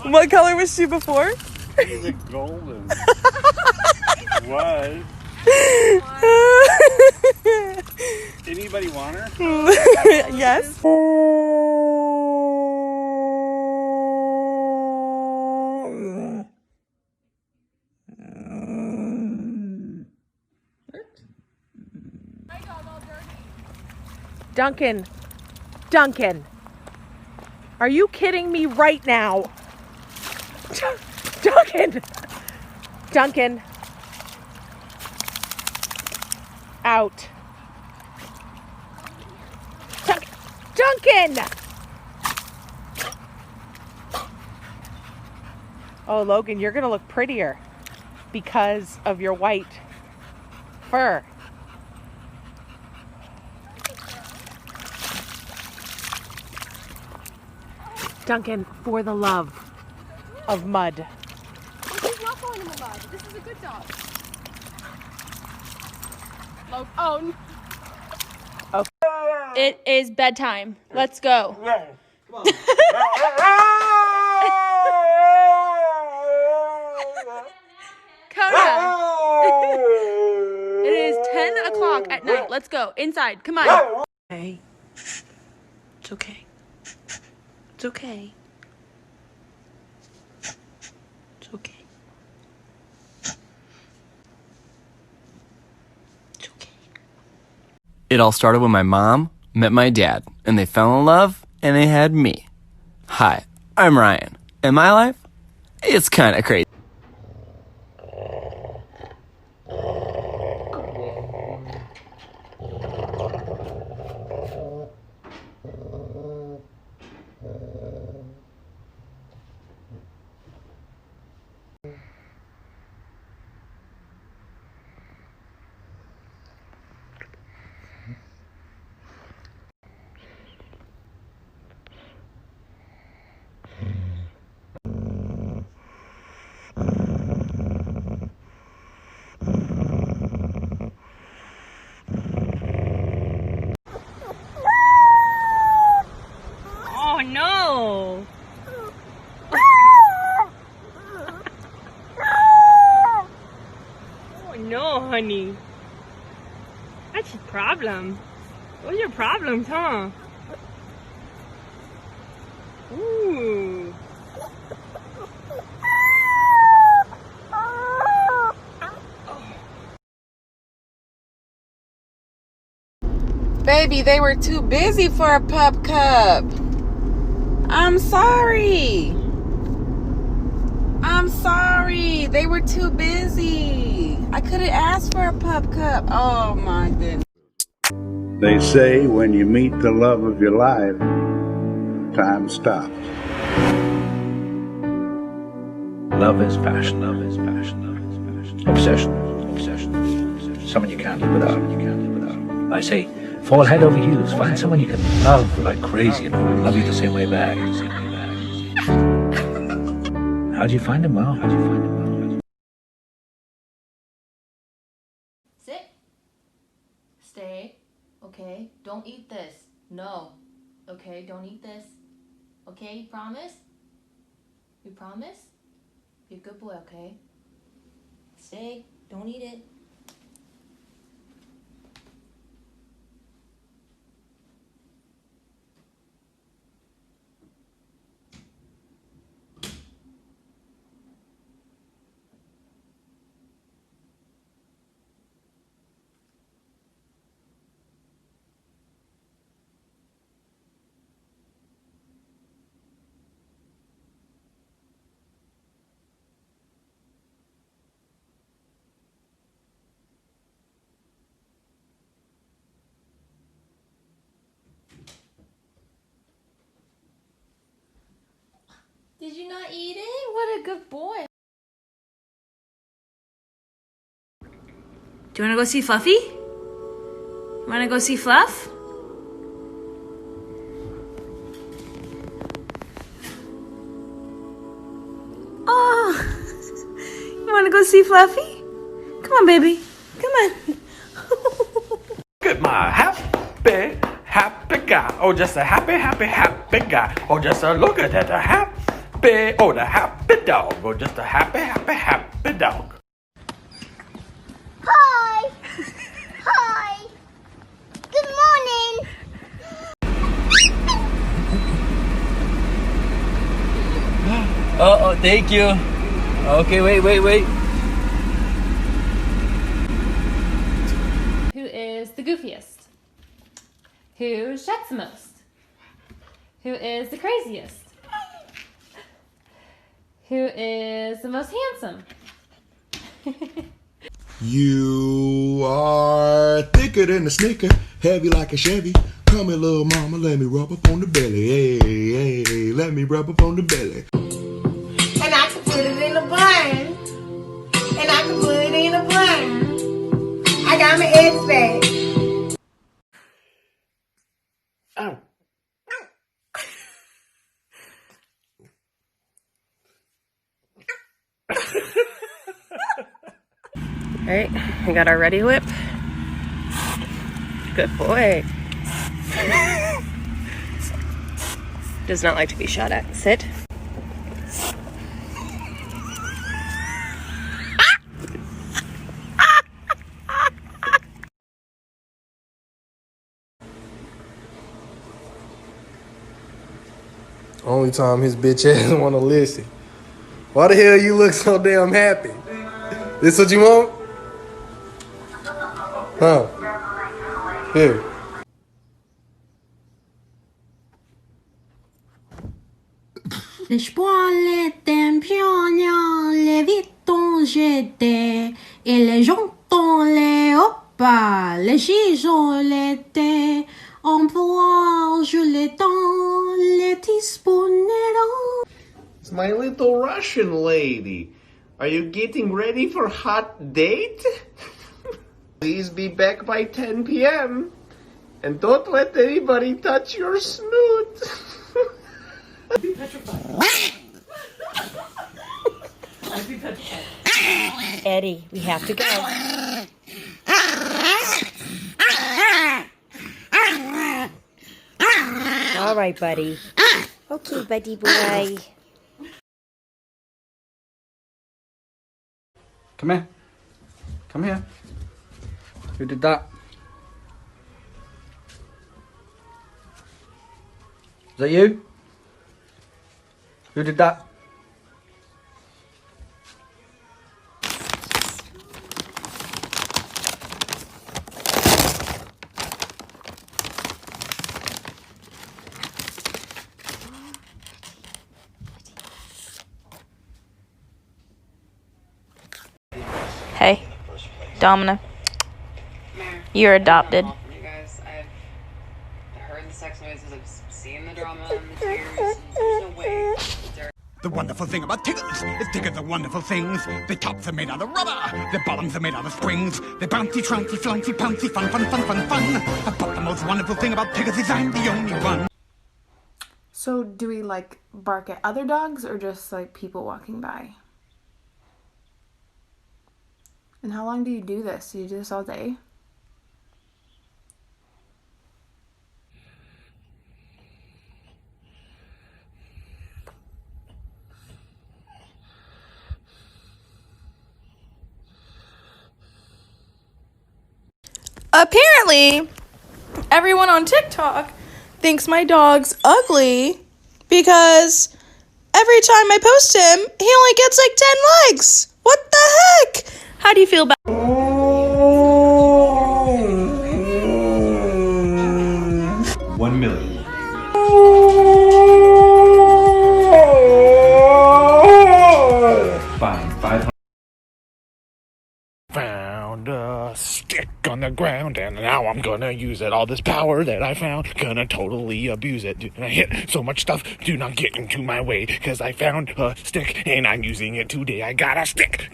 What color was she before? She's a golden. Was. Anybody want her? Yes. Duncan. Duncan. Are you kidding me right now? Duncan. Duncan. Out. Duncan! Oh, Logan, you're gonna look prettier because of your white fur. Duncan, for the love of mud. He's not going in the mud. This is a good dog. Oh. Okay. It is bedtime. Let's go. Coda. It is 10 o'clock at night. Let's go. Inside. Come on. Okay. It's okay. It's okay. It's okay. It's okay. It all started when my mom met my dad, and they fell in love, and they had me. Hi, I'm Ryan, and my life, it's kind of crazy. Oh no! Oh no, honey. That's your problem. What's your problems, huh? Ooh. Baby, they were too busy for a pup cup. I'm sorry. I'm sorry. They were too busy. I could have asked for a pup cup. Oh my goodness. They say when you meet the love of your life, time stops. Love is passion. Love is passion. Love is passion. Obsession. Obsession. Obsession. Someone you can't live without. You can't live without. I say, fall head over heels. Find someone you can love like crazy and who will love you the same way back. How do you find him? Well, how do you find him? Well? Sit. Stay. Okay. Don't eat this. No. Okay. Don't eat this. Okay. You promise? You promise? Be a good boy. Okay. Stay. Don't eat it. Did you not eat it? What a good boy. Do you want to go see Fluffy? You want to go see Fluff? Oh, you want to go see Fluffy? Come on, baby. Come on. Look at my happy, happy guy. Oh, just a happy, happy, happy guy. Oh, just a look at that, a happy, oh, the happy dog. Oh, just a happy, happy, happy dog. Hi. Hi. Good morning. Oh, thank you. Okay, wait. Who is the goofiest? Who sheds the most? Who is the craziest? Who is the most handsome? You are thicker than a Snicker, heavy like a Chevy. Come here, little mama, let me rub up on the belly. Hey, let me rub up on the belly. And I can put it in a bun. And I can put it in a bun. I got my eggs back. Oh. All right, we got our ready whip. Good boy. Does not like to be shot at. Sit. Only time his bitch ass wanna listen. Why the hell you look so damn happy? This what you want? Huh? Here. Les poils étaient pignons, les vitons j'étais, et les jantons les opas, les gisons l'étaient, en bois je les tends, les teaspoons. It's my little Russian lady. Are you getting ready for hot date? Please be back by 10 p.m. And don't let anybody touch your snoot. I'd be petrified. Eddie, we have to go. All right, buddy. Okay, buddy boy. Come here. Come here. Who did that? Is that you? Who did that? Hey, Domina. You're adopted. You guys, I've heard the sex noises, I've seen the drama and the tears, and there's no way. The wonderful thing about tickles is tickles are wonderful things. The tops are made out of rubber, the bottoms are made out of springs. They're bouncy, trouncy, flouncy, pouncy, fun. But the most wonderful thing about tickles is I'm the only one. So do we like bark at other dogs or just like people walking by? And how long do you do this? Do you do this all day? Apparently, everyone on TikTok thinks my dog's ugly because every time I post him, he only gets like 10 likes. What the heck? How do you feel about 1 million. Fine, 500. Found a stick on the ground and now I'm gonna use it. All this power that I found, gonna totally abuse it. And I hit so much stuff, do not get into my way, cause I found a stick and I'm using it today. I got a stick.